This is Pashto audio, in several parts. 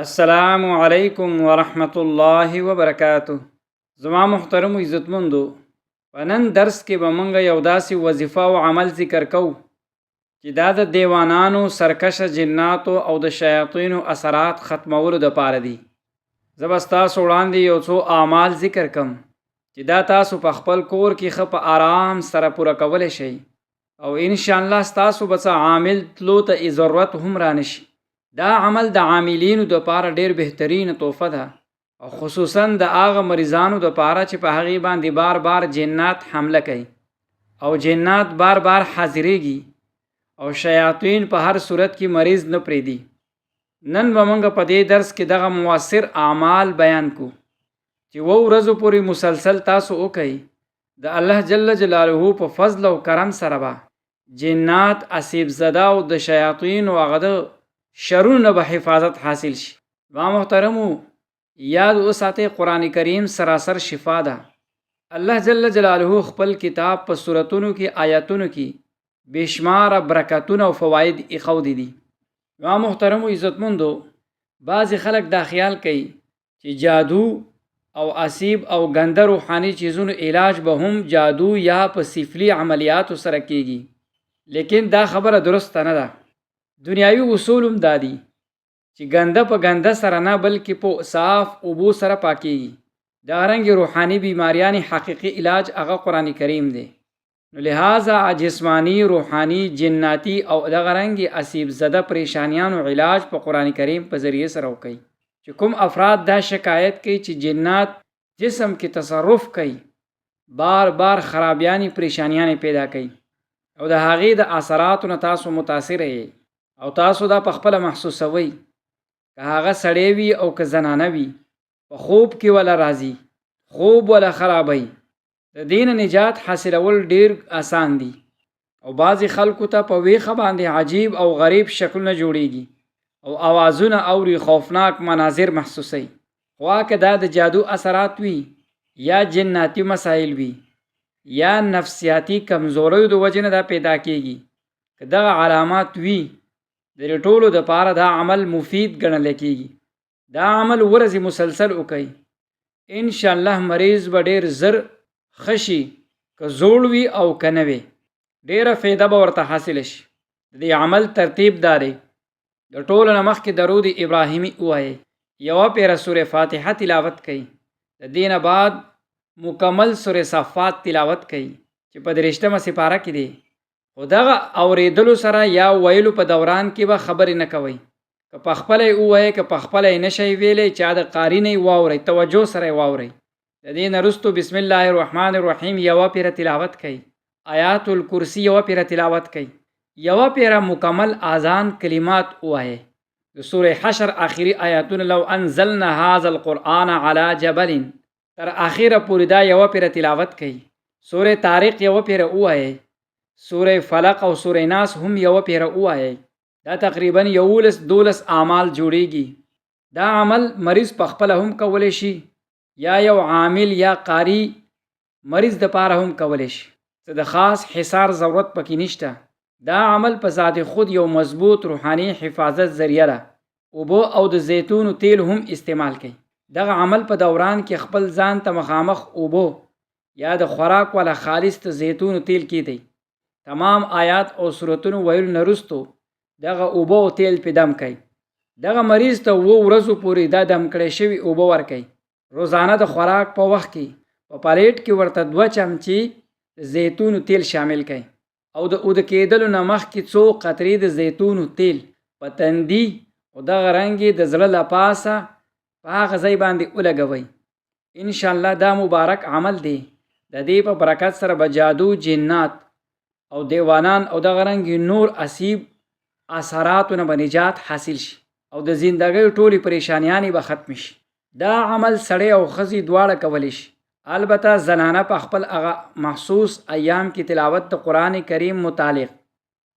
السلام علیکم ورحمۃ اللہ وبرکاتہ. زما محترم عزتمندو، په نن درس کې به موږ یو داسې وظیفه او عمل ذکر کوو چې دا د دیوانانو، سرکشه جناتو او د شیاطینو اثرات ختمولو دپاره دي. زه به ستاسو وړاندې یو څو اعمال ذکر کم چې دا تاسو په خپل کور کې ښه په آرام سره پوره کولی شئ، او انشاءالله ستاسو به څه عامل تلو ته ضرورت هم رانشي. دا عمل د عاملینو دپاره ډیر بهترینه تحفه ده، او خصوصا د هغه مریضانو دپاره چې په هغې باندې بار بار جنات حمله کوي او جنات بار بار حاضریږي او شیاطین په هر صورت کې مریض نه پرېږدي. نن به موږ په دې درس کې دغه مؤثر اعمال بیان کو چې 7 ورځو پورې مسلسل تاسو وکئ. د الله جل جلاله په فضل او کرم سره به جنات، اسیب زده او د شیاطین او هغه د شرونه به حفاظت حاصل شي. ما محترمو، یاد وساتئ قرآن کریم سراسر شفا ده. الله جل جلاله خپل کتاب په سورتونو کې، آیاتونو کې بشمار برکتونه او فواید ایښودي دي. ما محترمو عزتمندو، بعضې خلک دا خیال کوي چې جادو او اسیب او ګنده روحاني چیزونو علاج به هم جادو یا په سفلي عملیاتو سره کیږي، لیکن دا خبره درسته نه ده. دنیاوي اصول هم دا دي چې ګنده په ګنده سره نه، بلکې په صاف اوبو سره پاکیږي. دغرنګې روحاني بیماریانې حقیقي علاج هغه قرآن کریم دی. نو لہذا جسمانی، روحاني، جناتی او دغرنګې اسیب زده پریشانیانو علاج په قرآن کریم په ذریعه سره وکړي. چې کوم افراد دا شکایت کوي چې جنات جسم کې تصرف کوي، بار بار خرابیانی پریشانیانې پیدا کوي، او د هغې د اثراتو نه تاسو متاثره یې او تاسو دا په خپله محسوسوئ، که هغه سړی وي او که زنانه وي، په خوب کې ولا راځي، خوب ولا خرابوي. د دې نه نجات حاصلول ډیر آسان دي، او بعضې خلکو ته په ویښه باندې عجیب او غریب شکلونه جوړیږي او اوازونه اوري، خوفناک مناظر محسوسوي. خو که دا د جادو اثرات وي یا جناتی مسایل وي یا نفسیاتی کمزوریو د وجې نه دا پیدا کیږي، که دغه علامات وي، د دې ټولو دپاره دا عمل مفید ګڼل کیږي. دا عمل ورځې مسلسل وکئ، انشاءالله مریض به ډیر زر ښه شي، که زوړ وي او که نه وي، ډیره فایده به ورته حاصله شي. د دې عمل ترتیب دا دی: د ټولو نه مخکې درود ابراهیمي ووایئ، 1 پیره سورې فاتحه تلاوت کړئ، د دې نه بعد مکمل سورې صفات تلاوت کړئ چې په 23مه سپاره کې دی. خو دغه اورېدلو سره یا ویلو په دوران کې به خبرې نه کوئ. که په خپله یې ووایئ، که په خپله یې نشئ ویلی، چا د قاري نه یې واورئ، توجه سره یې واورئ. د دې نه وروستو بسم الله الرحمن الرحیم 1 پیره تلاوت کړئ، آیات الکرسی 1 پیره تلاوت کړئ، 1 پیره مکمل اذان کلمات ووایئ. د سورې حشر آخري آیاتونه لو انزلنا هذا القرآن على جبل تر آخره پورې دا 1 پیره تلاوت کړئ. سورې طارق 1 پیره ووایئ، سورې فلق او سورې ناس هم 1 پیره ووایئ. دا تقریبا 11-12 اعمال جوړیږي. دا عمل مریض په خپله هم کولی شي، یا یو عامل یا قاری مریض دپاره هم کولی شي، څه د خاص حصار ضرورت پکې نشته. دا عمل په ذات خود یو مضبوط روحاني حفاظت ذریعه ده. اوبو او د زیتونو تیل هم استعمال کوي. دغه عمل په دوران کې خپل ځان ته مخامخ اوبو یا د خوراک والا خالص د زیتونو تیل کیدی. تمام آیات او سورتونو ویلو نه وروستو دغه اوبه او تیل پې دم کوي. دغه مریض ته 7 ورځو پورې دا دم کړی شوي اوبه ورکوي. روزانه د خوراک په وخت کې په پلیټ کې ورته 2 چمچې زیتونو تیل شامل کړئ، او د اوده کېدلو نه مخکې 2 قطرې د زیتونو تیل په تندي او دغه رنګې د زړه له پاسه په هغه ځای باندې ولګوئ. انشاءالله دا مبارک عمل دی. د دې په برکت سره به جادو، جنات او دیوانان او دغه رنګې نور اسیب اثراتو نه به نجات حاصل شي، او د زندګۍ ټولې پریشانیانې به ختم شي. دا عمل سړی او ښځې دواړه کولی شي. البته زنانه په خپل هغه مخصوص ایام کې تلاوت د قرآن کریم متعلق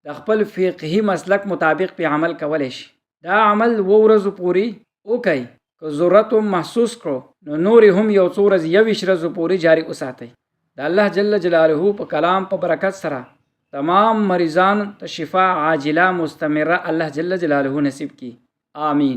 د خپل فقهي مسلک مطابق په عمل کولی شي. دا عمل 7 ورځو پورې وکئ. که ضرورت هم محسوس کړو نو نورې هم یو څو ورځې 21 ورځو پورې جاري وساتئ. د الله جل جلاله په کلام په برکت سره تمام مریضان ته شفا عاجله مستمره الله جل جلاله نصیب کی. آمین.